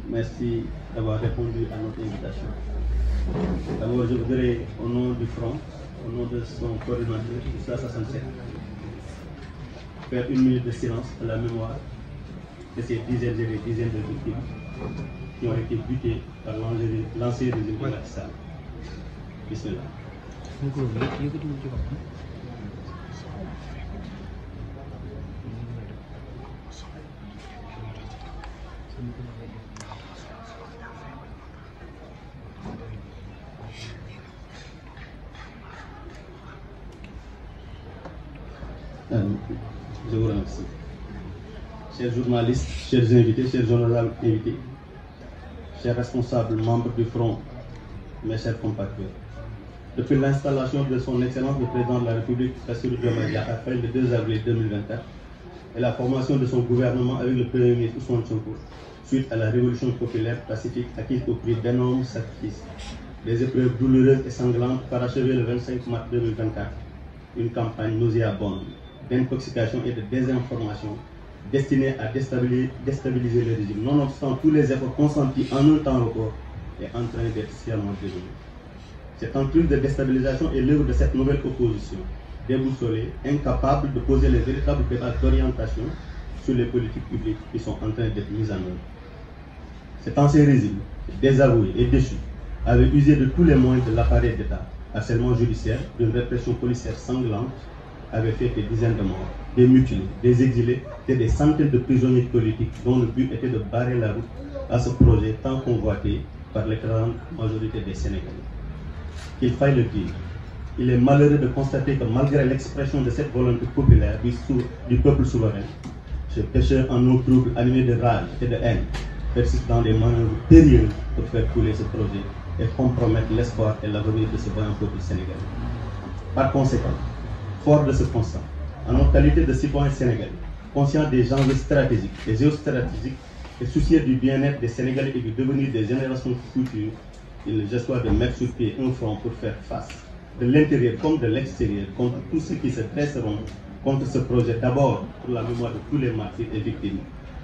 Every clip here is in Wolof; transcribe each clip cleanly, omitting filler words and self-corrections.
Merci d'avoir répondu à notre invitation. D'abord, je voudrais, au nom du Front, au nom de son coordinateur, Oustaz Assane Seck, faire 1 minute de silence à la mémoire de ces dizaines et des dizaines de victimes qui ont été butées par l'ancien régime de Macky Sall. Bismillah. Je vous remercie. Chers journalistes, chers invités, chers honorables invités, chers responsables, membres du Front, mes chers compatriotes. Depuis l'installation de son Excellence le Président de la République, Bassirou Diomaye Diakhar Faye, le 2 avril 2024, et la formation de son gouvernement avec le Premier ministre Ousmane Sonko, suite à la révolution populaire pacifique acquise au prix d'énormes sacrifices, des épreuves douloureuses et sanglantes parachever le 25 mars 2024, une campagne nauséabonde d'intoxication et de désinformation destinée à déstabiliser le régime. Nonobstant tous les efforts consentis en un temps record, est en train d'être sciemment déjoué. Cette entreprise de déstabilisation est l'œuvre de cette nouvelle opposition, déboussolée, incapable de poser les véritables débats d'orientation sur les politiques publiques qui sont en train d'être mises en œuvre. Cet ancien régime, désavoué et déchu, avait usé de tous les moyens de l'appareil d'État, harcèlement judiciaire, d'une répression policière sanglante, avait fait des dizaines de morts, des mutilés, des exilés et des centaines de prisonniers politiques dont le but était de barrer la route à ce projet tant convoité par l'écrasante majorité des Sénégalais. Qu'il faille le dire, il est malheureux de constater que malgré l'expression de cette volonté populaire du peuple souverain, ce pécheur en eau trouble animé de rage et de haine persiste dans des manœuvres périlleuses pour faire couler ce projet et compromettre l'espoir et l'avenir de ce vaillant peuple sénégalais. Par conséquent, fort de ce constat, en notre qualité de citoyens sénégalais, conscients des enjeux stratégiques et géostratégiques et soucieux du bien-être des Sénégalais et du devenir des générations futures, il nous espoir de mettre sur pied un front pour faire face, de l'intérieur comme de l'extérieur, contre tous ceux qui se dresseront contre ce projet, d'abord pour la mémoire de tous les martyrs et victimes,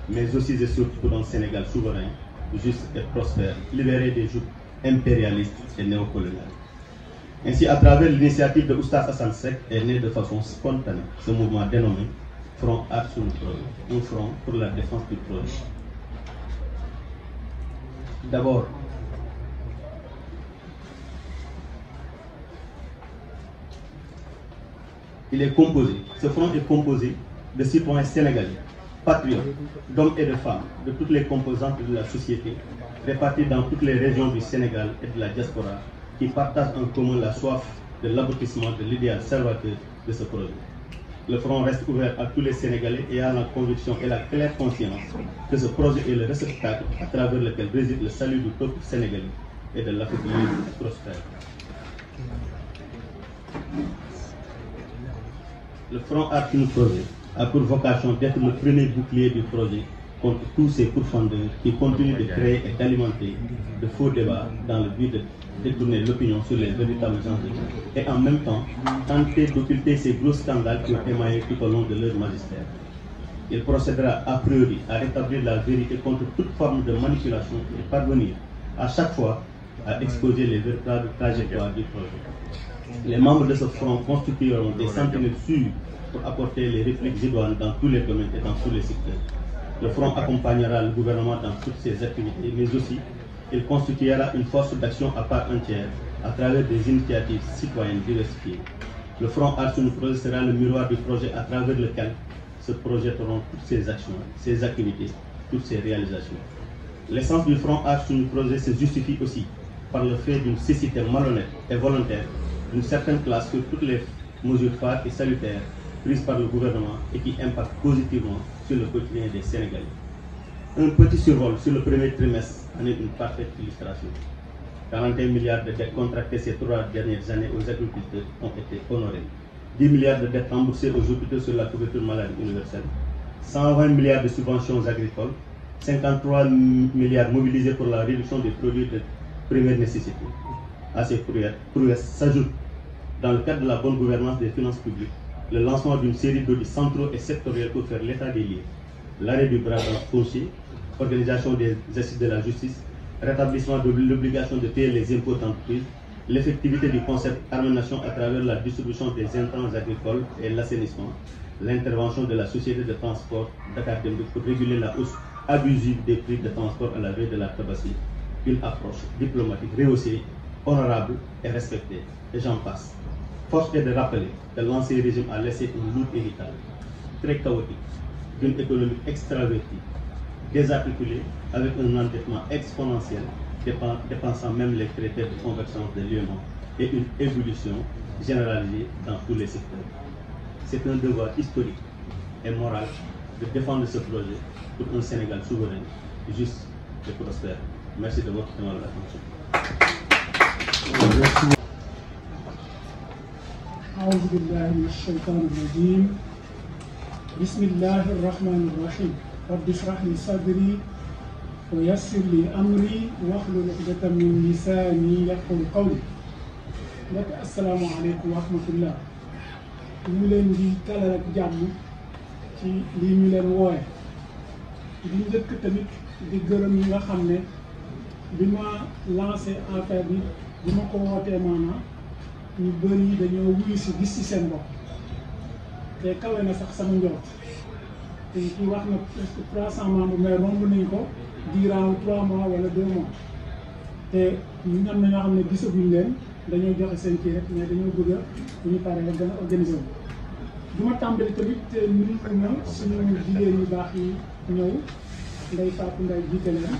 mais aussi et surtout pour un Sénégal souverain, juste et prospère, libéré des jougs impérialistes et néocoloniales. Ainsi, à travers l'initiative de Oustaz Assane Seck, est né de façon spontanée ce mouvement dénommé Front Aar Sunu Projet, un front pour la défense du projet. D'abord, ce front est composé de citoyens sénégalais, patriotes, d'hommes et de femmes, de toutes les composantes de la société, répartis dans toutes les régions du Sénégal et de la diaspora, qui partagent en commun la soif de l'aboutissement de l'idéal salvateur de ce projet. Le front reste ouvert à tous les Sénégalais et a la conviction et la claire conscience que ce projet est le réceptacle à travers lequel réside le salut du peuple sénégalais et de l'Afrique libre et prospère. Le Front Aar Sunu Projet a pour vocation d'être le premier bouclier du projet contre tous ces pourfendeurs qui continuent de créer et d'alimenter de faux débats dans le but de détourner l'opinion sur les véritables enjeux et en même temps tenter d'occulter ces gros scandales qui ont émaillé tout au long de leur magistère. Il procédera a priori à rétablir la vérité contre toute forme de manipulation et parvenir à chaque fois à exposer les véritables trajectoires du projet. Les membres de ce front constitueront des sentinelles sûres pour apporter les répliques idoines dans tous les domaines et dans tous les secteurs. Le front accompagnera le gouvernement dans toutes ses activités, mais aussi il constituera une force d'action à part entière à travers des initiatives citoyennes diversifiées. Le Front Aar Sunu Projet sera le miroir du projet à travers lequel se projetteront toutes ses actions, ses activités, toutes ses réalisations. L'essence du Front Aar Sunu Projet se justifie aussi par le fait d'une cécité malhonnête et volontaire d'une certaine classe sur toutes les mesures phares et salutaires prises par le gouvernement et qui impactent positivement sur le quotidien des Sénégalais. Un petit survol sur le premier trimestre en est une parfaite illustration. 41 milliards de dettes contractées ces 3 dernières années aux agriculteurs ont été honorées. 10 milliards de dettes remboursées aux hôpitaux sur la couverture maladie universelle. 120 milliards de subventions agricoles. 53 milliards mobilisés pour la réduction des produits de première nécessité. À ces prouesses s'ajoute, dans le cadre de la bonne gouvernance des finances publiques, le lancement d'une série d'audits centraux et sectoriels pour faire l'état des lieux, l'arrêt du bradage foncier, organisation des assises de la justice, rétablissement de l'obligation de payer les impôts d'entreprise, l'effectivité du concept Armée-Nation à travers la distribution des intrants agricoles et l'assainissement, l'intervention de la société de transport Dakar Dem Dikk pour réguler la hausse abusive des prix de transport à la veille de la Tabaski, une approche diplomatique rehaussée, honorable et respectée, et j'en passe. Force est de rappeler que l'ancien régime a laissé un lourd héritage, très chaotique, d'une économie extravertie, désarticulée, avec un endettement exponentiel, dépensant même les traités de convergence de l'UEMOA, et une évolution généralisée dans tous les secteurs. C'est un devoir historique et moral de défendre ce projet pour un Sénégal souverain, juste et prospère. Merci de votre aimable attention. أعوذ بالله من الشيطان الرجيم بسم الله الرحمن الرحيم رب اشرح لي صدري ويسر لي أمري واحلل عقدة من لساني يفقهوا قولي لك السلام عليكم ورحمة الله ñu leen di talal ak jàmm ci lii ñu leen wooye di njëkk tamit di gërëm ñi nga xam ne bi ma lancé affaire bi ma ko wootee maanaam ñu bëri dañoo wuyu si gis ci seen bopp te kawe na sax sama njort te kii wax na presque 300 membres mais romb nañ ko durant 3 mois wala 2 mois te ñu am na ñoo xam ne gisaguñ leen dañoo joxe seen kii rek mais dañoo bëgg a bu ñu paree la gën a organisé wu. du ma tàmbali tamit nuyu na suñu jigéen yu baax yi ñëw Ndeye Fatou Ndeye jiite leen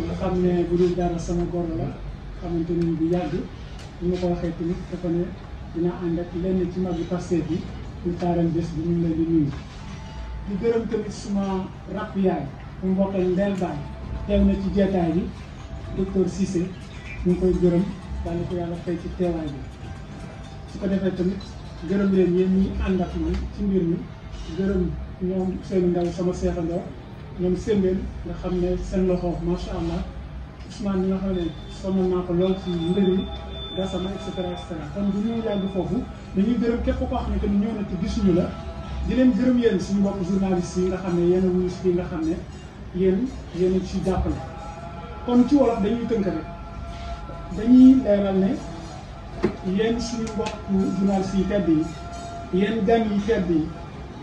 nga xam ne bu dul dara sama goro la xamante ni bu yàgg ñu ma ko waxee tamit dafa ne dina ànd ak lenn ci mag bi Pastef bi ñu taaral bés bi ñu ngi leen di nuyu. di gërëm tamit suma rakk yaay mu mbokkal Ndeel Baay teew na ci jeetaay bi docteur Cissé ñu ngi koy gërëm daal ko yàlla fay ci teewaay bi su ko defee tamit gërëm leen yéen ñi ànd ak man ci mbir mi gërëm ñoom seen ndaw sama seexandoo ñoom Sembène nga xam ne seen loxo macha allah Ousmane ñi nga xam ne sonal naa ko lool ci mbir mi Gassama et cetera et cetera kon bu ñu yàgg foofu dañuy gërëm képp koo xam ne que ñëw na ci gisuñu la di leen gërëm yéen suñu mbokk journaliste yi nga xam ne yéen a wuyu si nga xam ne yéen a ci jàppale kon ci wolof dañuy tënk rek dañuy leeral ne yéen suñu mbokk journaliste yi tedd yi yéen gan yi tedd yi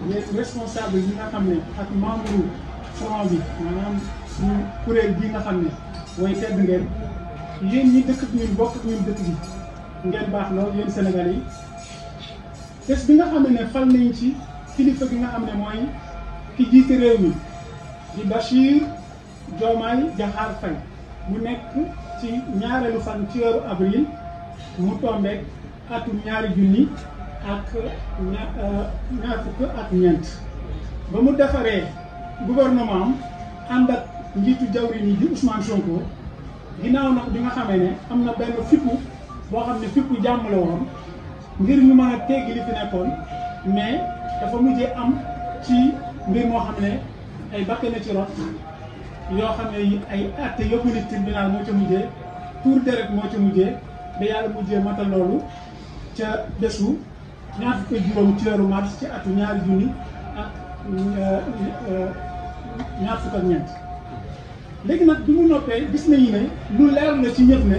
yéen responsable yi nga xam ne ak membre front bi maanaam suñu kuréel gi nga xam ne way tedd ngeen yéen ñi dëkk ak ñun bokk ak ñun dëkk bi ngeen baax lool yéen Sénégalais yi bés bi nga xam ne fal nañ ci kilifa gi nga xam ne mooy ki jiite réew mi di Bachir Diomaye Diakhar Faye mu nekk ci ñaareelu fan ci weeru avril mu tombeek atum 2000 ak ñaar fukk ak ñeent ba mu defaree gouvernement am ànd ak njiitu jawriñ yi di Ousmane Sonko ginnaaw nag bi nga xamee ne am na benn fippu boo xam ne fippu jàmm la woon ngir ñu mën a teggi li fi nekkoon mais dafa mujjee am ci mbir moo xam ne ay bakke na ci rot yoo xam ne ay atte yóbbu nit tribunal moo ca mujjee tour deret moo ca mujjee ba yàlla mujjee matal loolu ca bésu ñaar fukk ak juróom ci weeru mars ci atu 2000 ak ñaar fukk ak ñeent léegi nag bi mu noppee gis nañu ne lu leer la ci ñëpp ne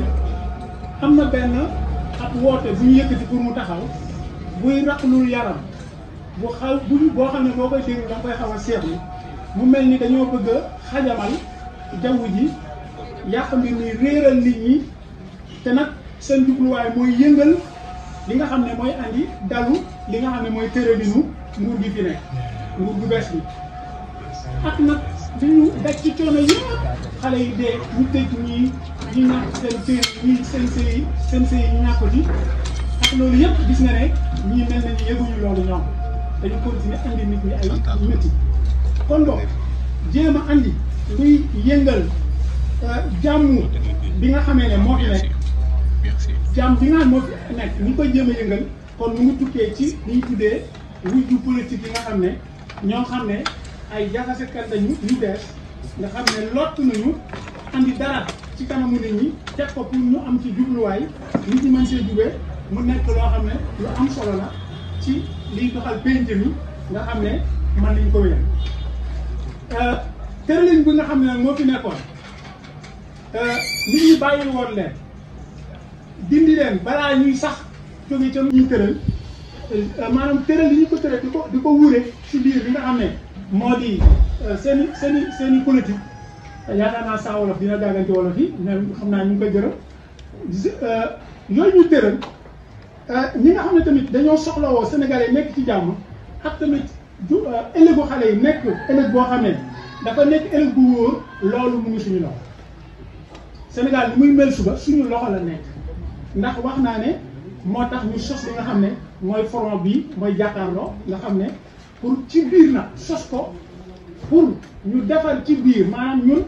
am na benn ab woote bu ñu yëkkati pour mu taxaw buy raqlul yaram boo xam ne boo koy déglu da nga koy xaw a seetlu mu mel ni dañoo bëgg a xajamal jaww ji yàq mbir mi réeral nit ñi te nag seen jubluwaay mooy yëngal li nga xam ne mooy andi dalu li nga xam ne mooy tëralinu nguur gi fi nekk nguur gu bees bi ak nag li ñu daj ci coono yëpp xale yi dee ñu tëj ñii ñu ñàkk seen kër ñii seen sëy yi ñu ñàkk ko ci ak loolu yëpp gis nga ne ñii mel nañu yëguñu loolu ñoom dañu continuer andi nit ñi ay métti kon donc jéem a andi luy yëngal jàmm bi nga xamee ne moo fi nekk jàmm bi nga xam moo fi nekk ni ñu koy jéem a yëngal kon mu ngi tukkee ci li ñu tuddee wujju politique yi nga xam ne ñoo xam ne ay jaxasekat lañu ñu bees nga xam ne lott nañu andi dara ci kanamu nit ñi teg ko pour ñu am ci jubluwaay nit ñi mën see jubee mu nekk loo xam ne lu am solo la ci liy doxal pénc mi nga xam ne mën nañ ko wéyal tëralin bi nga xam ne nag moo fi nekkoon nit ñi bàyyi woon leen dindi leen balaa ñuy sax jóge ca ñuy tëral maanaam tëral yi ñu ko tëral di ko wuure si biir bi nga xam ne moo di seen i politique yaakaar naa saa wolof dina gàggante wolof yi mais xam naa ñu ngi koy gërëm yooyu ñu tëral ñi nga xam ne tamit dañoo soxlawoo Sénégalais nekk ci jàmm ak tamit ëllëgu xale yi nekk ëllëg boo xam ne dafa nekk ëllëg bu wóor loolu mu ngi suñu loxo Sénégal li muy mel suba suñu loxo la nekk ndax wax naa ne moo tax ñu sos li nga xam ne mooy front bi mooy jàkkaarloo nga xam ne pour ci biir nag sos ko pour ñu defar ci biir maanaam ñun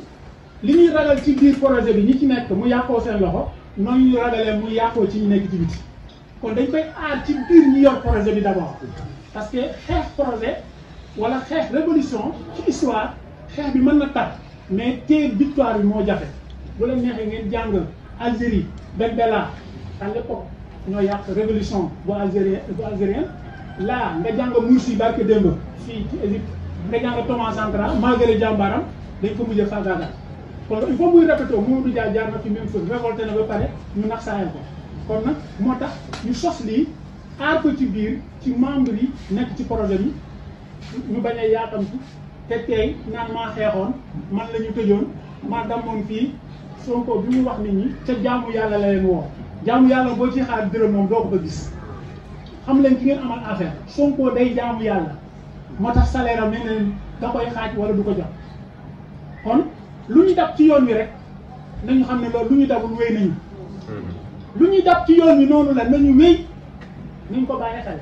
li ñuy ragal ci biir projet bi ñi ci nekk mu yàqoo seen loxo noonu ñu ragalee mu yàqoo ci ñu nekk ci biti kon dañ koy aar ci biir ñi yor projet bi d'abord parce que xeex projet wala xeex révolution ci histoire xeex bi mën na tar mais téye victoire bi moo jafe bu leen neexee ngeen jàng Algérie Ben Bella à l'époque ñoo yàq révolution bu algérien là nga jàng Mursi barke démb fii ci Égypte nga jàng Thomas Sankara malgré jàmbaaram dañ ko mujjee faagaagal kon il faut muy répété Mamadou Dia jaar na fi même chose révolté na ba pare ñu nax saayal ko kon nag moo tax ñu sos lii aar ko ci biir ci membre yi nekk ci projet bi ñu bañ a yaatamtu te tey naan maa xeexoon man la ñu tëjoon maa damoon fii Sonko bi mu wax nit ñi ca jaamu yàlla la leen woo jaamu yàlla boo ci xaar dërëm moom doo ko ba gis xam leen ki ngeen amal affaire Sonko day jaamu yàlla moo tax salaire am ne da koy xaaj wala du ko jox kon lu ñu dab ci yoon wi rek nañu xam ne loolu lu ñu dabul wéy nañu lu ñuy dab ci yoon wi noonu la nañu wéy nañ ko bàyyi xel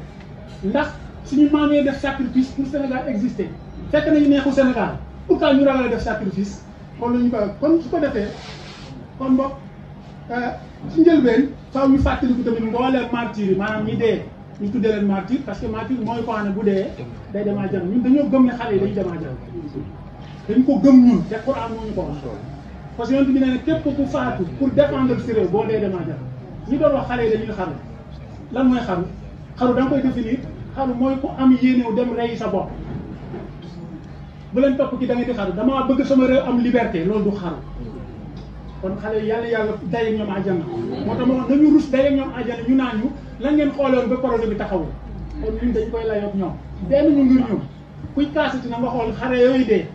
ndax suñu maam yi def sacrifice pour Sénégal exister fekk nañu neexu Sénégal pourquoi ñu ragal a def sacrifice kon lu ñu ko kon su ko defee kon mbokk ci njëlbeen faaw ñu fàttaliku tamit mbooleem martyr yi maanaam ñi dee ñu tuddee leen martyr parce que martyr mooy ko xam ne bu dee day dem àjjana ñun dañoo gëm ne xale yi dañu dem àjjana dañ ko gëm ñun te Quran moo ñu ko wax parce que yonent bi nee na képp ku faatu pour défendre si réew boo dee dem àjjana ñi doon wax xale yi dañuy xaru lan mooy xaru da nga koy définir xaru mooy ku am yéenew dem rey sa bopp bu leen topp ki da ngay di xaru damaa bëgg sama réew am liberté loolu du xaru kon xale yi yàlla daye ñoom àjjana moo tax ma nañu rus daye ñoom àjjana ñu naan ñu la ngeen xooloon ba projet bi taxawul kon ñun dañ koy layoog ñoom benn ñu ngir ñoom kuy kaasati na nga xool xare yooyu dee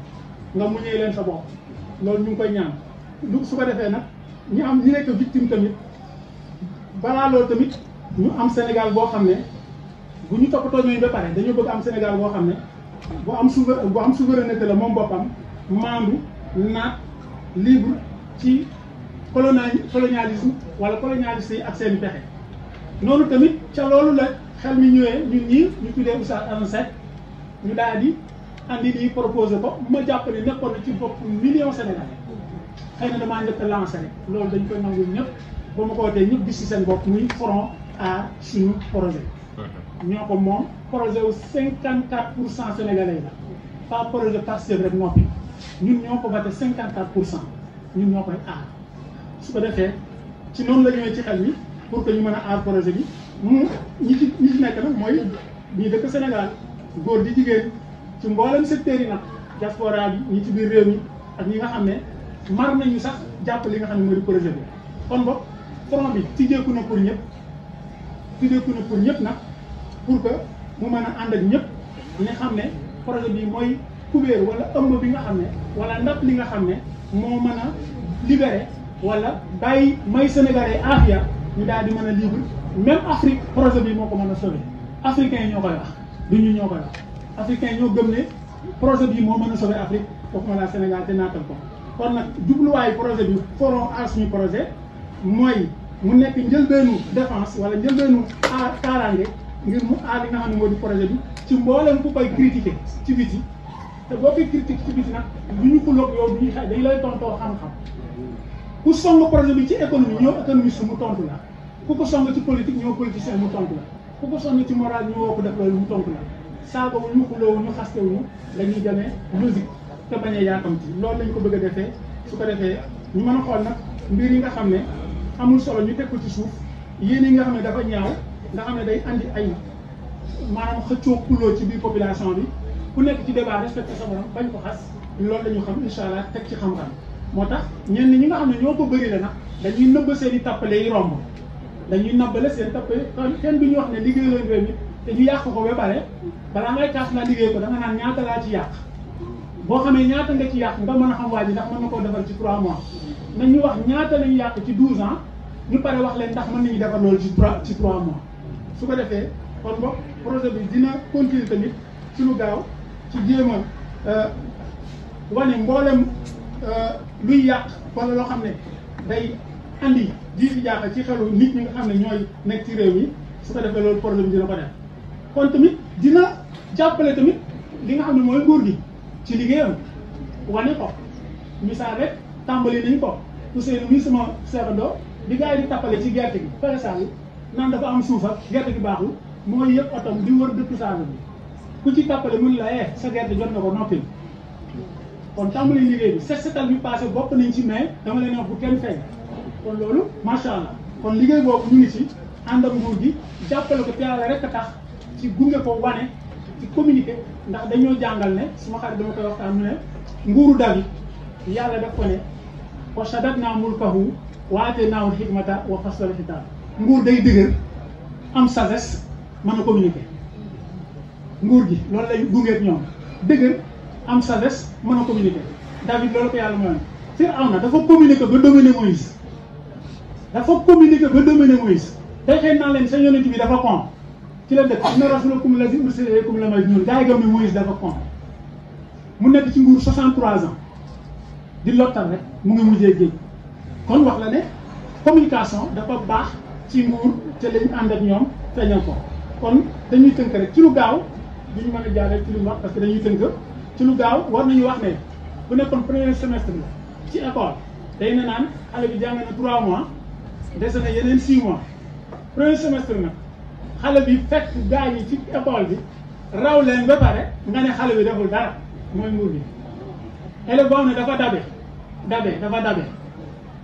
nga muñee leen sa bopp loolu ñu ngi koy ñaan lu su ko defee nag ñi nekk victime tamit balaa loolu tamit ñu am Sénégal boo xam ne bu ñu toppatoo ñooñu ba pare dañoo bëgg am Sénégal boo xam ne bu am souveraineté la moom boppam maandu naat libre ci colonialisme wala colonialiste yi ak seen i pexe noonu tamit ca loolu la xel mi ñëwee ñun ñii ñu tuddee Oustaz Assane Seck ñu daal di andi lii proposé ko ma jàpp ne nekkoon na ci bopp million Sénégalais xëy na damaa njëkk a lancé rek loolu dañ koy nangul ñëpp ba ma ko wootee ñëpp gis ci seen bopp muy front à suñu projet ñoo ko moom projet wu 54% sénégalais la pas projet Pastef rek noppi ñun ñoo ko voté 54% ñun ñoo koy aar su ko defee ci noonu la ñëwee ci xel mi pour que ñu mën a aar projet bi ñi ci nekk nag mooy ñi dëkk Sénégal góor di jigéen ci mboolem secteur yi nag diaspora bi ñi ci biir réew mi ak ñi nga xam ne mar nañu sax jàpp li nga xam ne mooy di projet bi kon boog front bi tijjeeku na pour ñëpp nag pour que mu mën a ànd ak ñëpp ñi xam ne projet bi mooy kubéer wala ëmb bi nga xam ne wala ndap li nga xam ne moo mën a libéré wala bàyyi may Sénégalais aafiya ñu daal di mën a libre même Afrique projet bi moo ko mën a sauver africains yi ñoo koy wax du ñu ñoo koy wax africains ñoo gëm ne projet bi moo mën a sauver Afrique waxuma la Sénégal te naatal ko kon nag jubluwaayu projet bi foron aar suñu projet mooy mu nekk njëlbeenu défense wala njëlbeenu aar kaaraange ngir mu aar li nga xam ne moo di projet bi ci mboolem ku koy critiquer ci biti te boo koy critiquer ci biti nag du ñu xuloog yow du ñuy xay dañu lay tontoo xam-xam ku song projet bi ci économie ñoo économiste mu tontu la ku ko song ci politique ñoo politicien mu tontu la ku ko song ci moral ñu woo ko def loolu mu tontu la saaga wu ñu xuloo ñu xaste wu ñu dañuy demee logique te bañ a yaakamti loolu lañ ko bëgg a defee su ko defee ñu mën a xool nag mbir yi nga xam ne amul solo ñu teg ko ci suuf yéen yi nga xam ne dafa ñaaw nga xam ne day andi ay maanaam xëccoo xuloo ci biir population bi ku nekk ci débat respecté sa morom bañ ko xas loolu la ñu xam incha allah teg ci xam-xam moo tax ñenn ñi nga xam ne ñoo ko bëri la nag dañuy nëbb seen i tappale yi romb dañuy nabbale seen tappale kenn du ñu wax ne liggéey leen réew mi te ñu yàq ko ba pare balaa ngay kaas naa liggéey ko da nga naan ñaata laa ci yàq boo xamee ñaata nga ci yàq nga mën a xam waa ji ndax mën na koo defar ci 3 mois nañ ñu wax ñaata lañu yàq ci 12 ans ñu pare wax leen ndax mën nañu defar loolu ci 3 mois su ko defee kon boog projet bi dina continuer tamit ci lu gaaw ci jéem a wane mboolem luy yàq wala loo xam ne day andi jiifi jaaxa ci xelu nit ñi nga xam ne ñooy nekk ci réew mi su ko defee loolu projet bi dina ko def kon tamit dina jàppale tamit li nga xam ne mooy nguur gi ci liggéeyam wane ko misaal rek tàmbali nañ ko Ousseynou mii sama seexandoo di gars yi di tappale ci gerte gi par exemple naan dafa am suuf ak gerte gi baaxul mooy yëpp otom di wër dëkk Saalum bi ku ci tappale mun la sa gerte jot na ko noppil kon tàmbali liggéey bi setal bi passé bokk nañ ci mais dama leen wax bu kenn feeñ kon loolu macha allah kon liggéey boobu ñu ngi ci ànd ak nguur gi jàppale ko te yàlla rek a tax ci gunge ko wane ci communiqué ndax dañoo jàngal ne suma xarit dama koy waxtaan mu ne nguuru David yàlla daf ko ne wa shaddadnaa mulkahu wa aataynaahu hikmata wa faslal xitaab nguur day dëgër am sagesse mën a communiqué nguur gi loolu lay gungeeg ñoom dëgër am sagesse mën a communiqué David loolu ko yàlla mooy Firawna dafa communiqué ba dominer Moïse tey xëy naa leen sa yonent bi dafa con ci la dëkk inna rasulakum lazi ursila ilaykum la majnun gaa yi gëm ne Moïse dafa con mu nekk ci nguur 63 ans di lottal rek mu ngi mujjee géej kon wax la ne communication dafa baax ci nguur te lañ ànd ak ñoom feeñal ko kon dañuy tënk rek ci lu gaaw du ñu mën a jaar rek ci lu wax parce que dañuy tënk ci lu gaaw war nañu wax ne bu nekkoon premier semestre la ci école day na naan xale bi jàng na 3 mois dese na yeneen 6 mois premier semestre nag xale bi fekk gaa yi ci école bi raw leen ba pare nga ne xale bi deful dara mooy nguur bi élève boo xam ne dafa dabe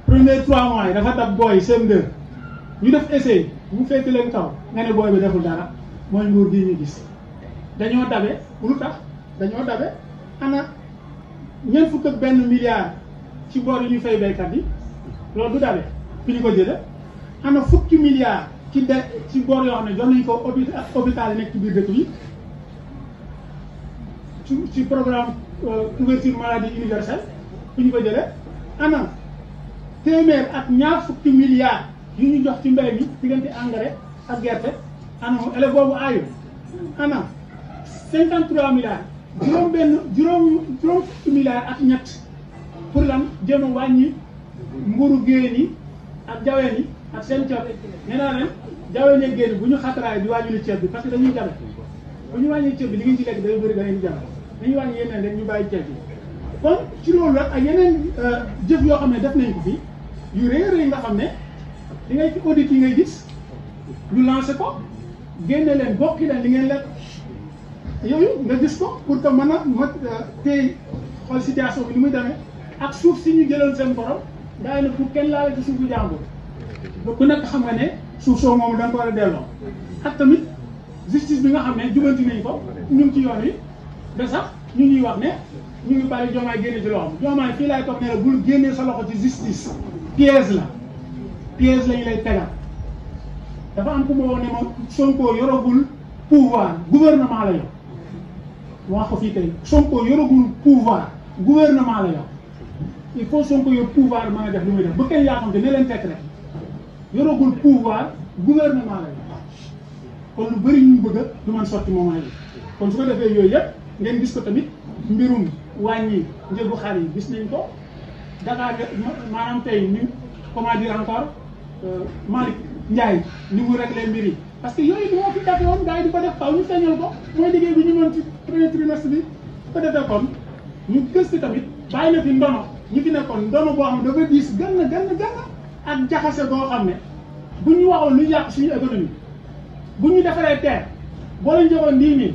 premier 3 mois yi dafa dab booy CM2 ñu def essai mu fekk leen kaw nga ne booy bi deful dara mooy nguur gi ñu gis dañoo dabe lu tax dañoo dabe ana ñeent fukk ak benn milliard ci bor yi ñu fay baykat yi loolu du dabe fi ñu ko jële ana fukki milliards ci bor yoo xam ne jox nañ ko hôpital yi nekk ci biir dëkk bi ci programme couverture maladie universelle fi ñu ko jële ana téeméer ak ñaar fukki milliards yu ñu jox ci mbay mi diggante engrais ak gerte ana mu élève boobu aayu ana 53 milliards juróom fukki milliards ak ñett pour lan jéem a wàññi mburu géen yi ak jaween yi ak seen ceeb nee naa leen jaween yi génn bu ñu xataraay di wàññi ceeb bi parce que dañuy jabe bu ñu wàññi ceeb bi li ngeen ci lekk day bëri da ngeen jabe dañuy wàññi yeneen rek ñu bàyyi ceeb bi kon ci loolu la ak yeneen jëf yoo xam ne def nañ ko fi yu rëy nga xam ne li ngay ci audit yi ngay gis ñu lancé ko génne leen bokki leen li ngeen lekk yooyu nga gis ko pour que mën a tey xool situation bi ni muy demee ak suuf si ñu jëloon seen borom daa ne pour kenn laale ci suufu jàmbur ku nekk xam nga ne suuf soo moom da nga ko war a delloo ak tamit justice bi nga xam ne jubanti nañ ko ñu ngi ci yoon wi ba sax ñu ñuy wax ne ñu ngi bari Diomaye génne ci loxo Diomaye fii laay toog ne la bul génnee sa loxo ci justice piège lañu lay tegal dafa am ku ma wax ne ma Sonko yoragul pouvoir gouvernement la yor wax ko fii tey Sonko yoragul pouvoir gouvernement la yor il faut Sonko yor pouvoir mën a def lu muy def ba kenn yaa xam te ne leen fekk rek yoragul pouvoir gouvernement la yor kon lu bëri ñu bëgg du man sotti moment yi kon su ko defee yooyu yëpp ngeen gis ko tamit mbirum wàññi njëgu xar yi gis nañ ko Dakar maanaam tey ni comment dire encore Malick Ndiaye ni mu réglé mbir yi parce que yooyu moo fi jafe woon gars yi di ko def taw ñu feeñal ko mooy liggéey bi ñu mën ci premier trimestre bi ko defee kon ñu gëstu tamit bàyyi na fi ndono ñu fi nekkoon ndono boo xam ne dafa diis gann ak jaxase boo xam ne bu ñu waxoon lu yàq suñu économie bu ñu defaree terre boo leen joxoon 10 000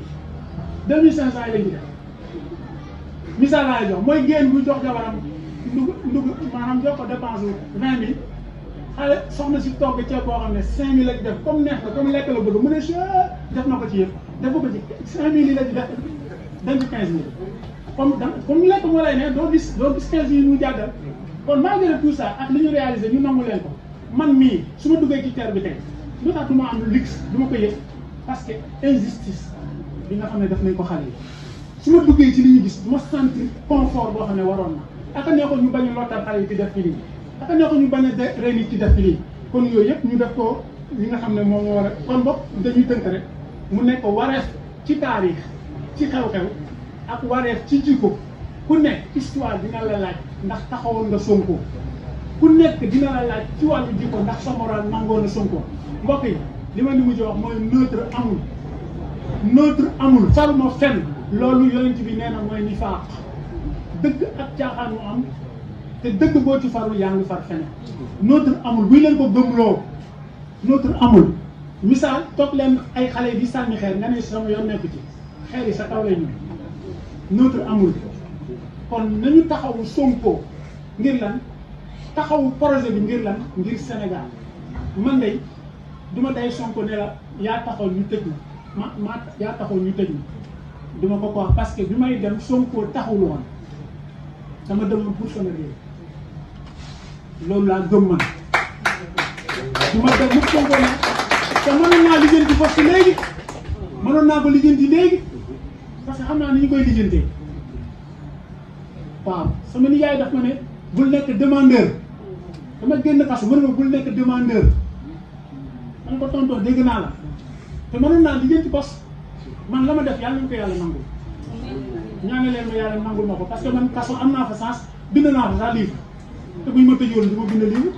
2500 yi lañ ci def misaal laa jox mooy génn bu jox jabaram ndug maanaam jox ko dépense 20 000 xale soxna si togg ceeb boo xam ne 5000 la ci def comme neex na comme lekk la bëgg mu ne def na ko ci yëpp def ko ci 5000 yi la ci def denc 15000 comme lekk moo lay ne doo gis 15 yi mu jàddal kon malgré tout ça ak li ñu réalisé ñu nangu leen ko man mii su ma duggee ci terre bi tey lu tax du ma am luxe du ma ko yëg parce que injustice bi nga xam ne def nañ ko xale yi su ma duggee ci li ñu gis du ma sentir confort boo xam ne waroon na aka neexoon ñu bañ a lottal xale yi ci def fi lii aka neexoon ñu bañ a rey nit ci def fi lii kon yooyu yëpp ñu def ko li nga xam ne moom moo war a kon boog dañuy tënk rek mu nekk wareef ci taarix ci xew-xew ak wareef ci jikko ku nekk histoire dina la laaj ndax taxawoon nga Sonko ku nekk dina la laaj ci wàllu jikko ndax sa moral nangoo na Sonko mbokk yi li ma li mujj wax mooy neutre amul faruma fenn loolu yonent bi nee na mooy nifaaq dëgg ak caaxaan mu am te dëgg boo ci farul yaa ngi far feneen neutre amul buy leen ko gëmloo neutre amul misaal toog leen ay xale di sànni xeer nga ne sama yoon nekk ci xeer yi sa kaw lay ñëw neutre amul kon nañu taxawu Sonko ngir lan taxawu projet bi ngir lan ngir Sénégal man day duma day Sonko ne la yaa taxaw ñu tëj ma yaa taxaw ñu tëj ma duma ko wax parce que bi may dem Sonko taxawul woon dama demoon pour sama réew loolu laa gëm man duma dem mu Sonko ne te mënoon naa lijjanti foofu léegi mënoon naa ko lijjanti léegi parce que xam naa ni ñu koy lijjantee waaw sama nijaay daf ma ne bul nekk demandeur dama génn kaso mën nga bul nekk demandeur man ko tontoo dégg naa la te mënoon naa lijjanti bos man la ma def yàlla nañu ko yàlla nangul ñaane leen ma yàlla nangul ma ko parce que man kaso am naa fa sens bind naa fa sax livre te buñ ma tëjoon du ma bind livre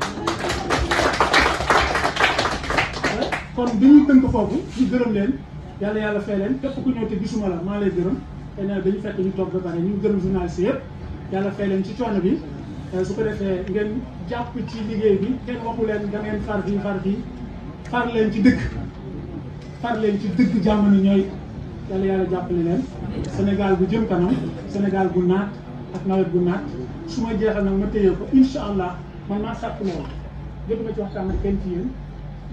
kon dañuy tënk foofu ñu gërëm leen yàlla fay leen képp ku ñëw te gisuma la maa lay gërëm te ne dañu fekk ñu toog ba pare ñu gërëm journaliste yëpp yàlla fay leen ci coono bi su ko defee ngeen jàpp ci liggéey bi kenn waxu leen da ngeen far fii far leen ci dëgg jamono ñooy yàlla jàppale leen Sénégal bu jëm kanam Sénégal bu naat ak nawet bu naat su ma jeexal nag ma téye ko incha allah man maa sàkk loolu jot nga ci waxtaan ak kenn ci yéen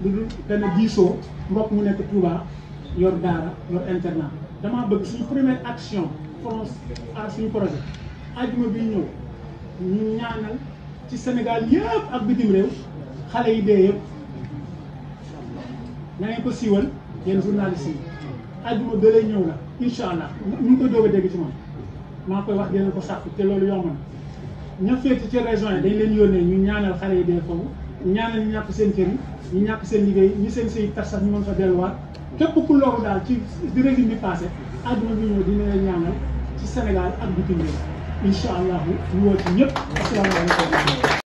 lu dul dana diisoo mbokk mu nekk Touba yor daara yor internat damaa bëgg suñu première action France à suñu projet ajuma bi ñëw ñu ñaanal ci Sénégal yëpp ak bitim réew xale yi dee yëpp na ngeen ko siiwal yéen journaliste yi ajuma ba lay ñëw la incha allah ñu ngi koy doog a dégg ci man maa koy wax dina ko sàkk te loolu yomb na ña féete ci région yi dañ leen yónnee ñu ñaanal xale yi dee foofu ñaanal ñu ñàkk seen kër yi ñu ñàkk seen liggéey ñi seen sëy tax sax ñu mën fa delluwaat képp ku loru daal ci régime bi passé àdduna bi ñëw dina leen ñaanal ci Sénégal ak bitim réew incha allah ñu woo ci ñëpp asalaamaaleykum